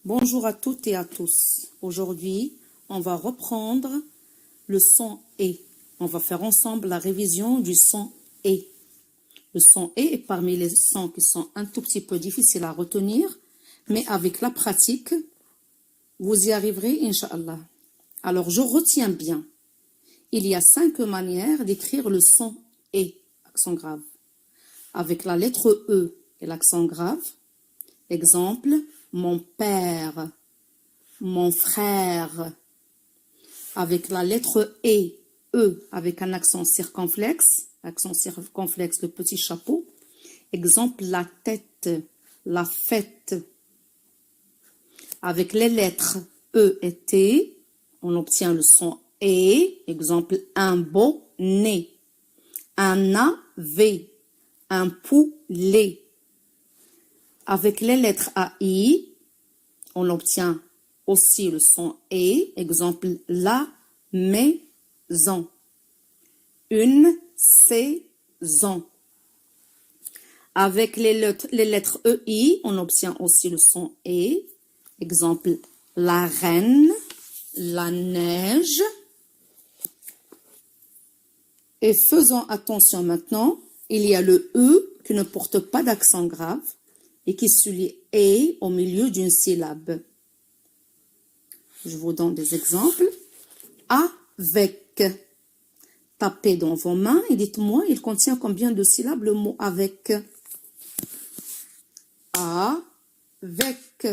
Bonjour à toutes et à tous. Aujourd'hui, on va reprendre le son « et ». On va faire ensemble la révision du son « et ». Le son « et » est parmi les sons qui sont un tout petit peu difficiles à retenir, mais avec la pratique, vous y arriverez, Inch'Allah. Alors, je retiens bien. Il y a 5 manières d'écrire le son « et », accent grave. Avec la lettre « e » et l'accent grave. Exemple, mon père, mon frère. Avec la lettre E avec un accent circonflexe, le petit chapeau. Exemple, la tête, la fête. Avec les lettres E et T, on obtient le son E. Exemple, un beau nez, un navet, un poulet. Avec les lettres AI, on obtient aussi le son E. Exemple, la maison, une saison. Avec les lettres EI, on obtient aussi le son E. Exemple, la reine, la neige. Et faisons attention maintenant, il y a le E qui ne porte pas d'accent grave et qui se lit E au milieu d'une syllabe. Je vous donne des exemples. Avec. Tapez dans vos mains et dites-moi, il contient combien de syllabes le mot avec? Avec.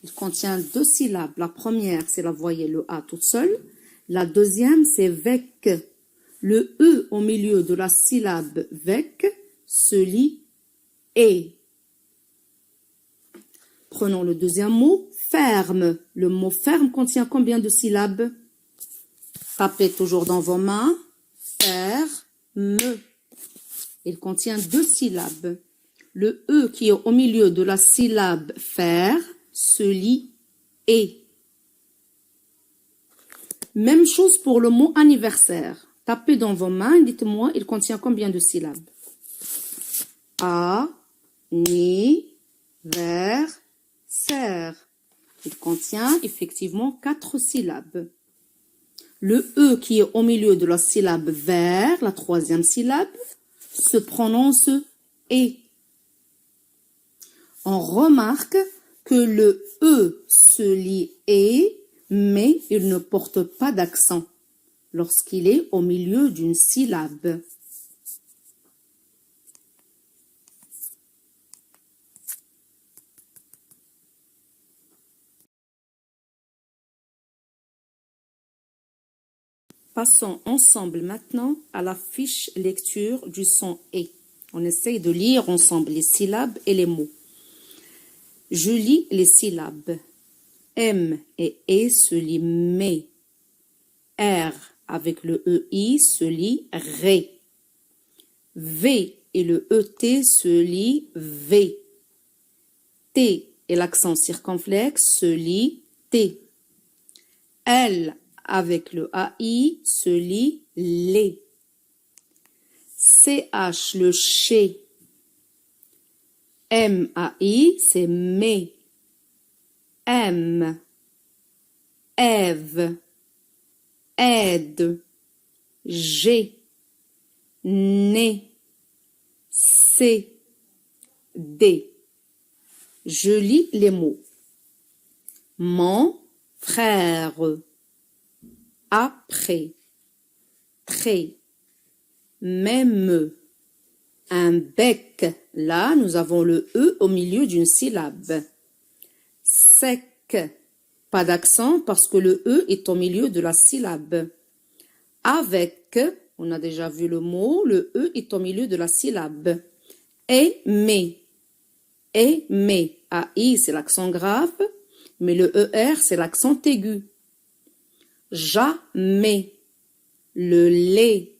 Il contient 2 syllabes. La première, c'est la voyelle, le A toute seule. La deuxième, c'est vec. Le E au milieu de la syllabe vec se lit et. Prenons le deuxième mot, ferme. Le mot ferme contient combien de syllabes? Tapez toujours dans vos mains. Ferme. Il contient 2 syllabes. Le E qui est au milieu de la syllabe faire se lit et. Même chose pour le mot anniversaire. Tapez dans vos mains et dites-moi, il contient combien de syllabes? Serre. Il contient effectivement 4 syllabes. Le E qui est au milieu de la syllabe vers, la troisième syllabe, se prononce et. On remarque que le E se lit et, mais il ne porte pas d'accent lorsqu'il est au milieu d'une syllabe. Passons ensemble maintenant à la fiche lecture du son « et ». On essaye de lire ensemble les syllabes et les mots. Je lis les syllabes. M et E se lit mais. R avec le EI se lit ré. V et le ET se lit V. T et l'accent circonflexe se lit T. L avec le AI se lit les. CH, le ché. MAI, c'est mais. M, Ève, aide. G, né. C, D. Je lis les mots. Mon frère. Après, très, même, un bec, là nous avons le E au milieu d'une syllabe. Sec, pas d'accent parce que le E est au milieu de la syllabe. Avec, on a déjà vu le mot, le E est au milieu de la syllabe. Aimer, AI c'est l'accent grave, mais le ER c'est l'accent aigu. Jamais, le lait,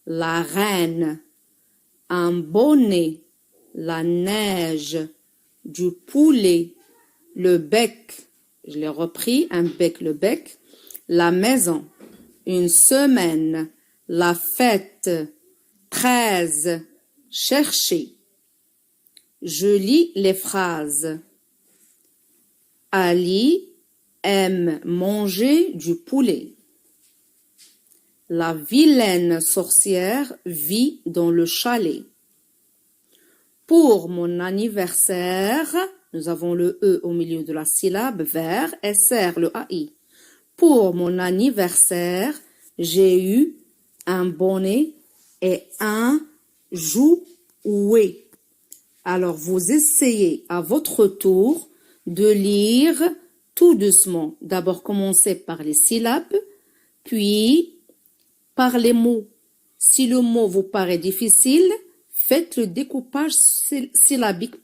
la reine, un bonnet, la neige, du poulet, le bec, je l'ai repris, un bec, le bec, la maison, une semaine, la fête, 13, chercher. Je lis les phrases. Ali aime manger du poulet. La vilaine sorcière vit dans le chalet. Pour mon anniversaire, nous avons le E au milieu de la syllabe, vers, SR, le AI. Pour mon anniversaire, j'ai eu un bonnet et un jouet. Alors, vous essayez à votre tour de lire tout doucement. D'abord, commencez par les syllabes, puis par les mots. Si le mot vous paraît difficile, faites le découpage syllabique,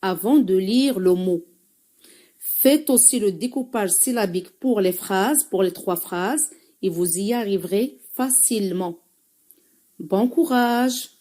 avant de lire le mot. Faites aussi le découpage syllabique pour les phrases, pour les 3 phrases, et vous y arriverez facilement. Bon courage!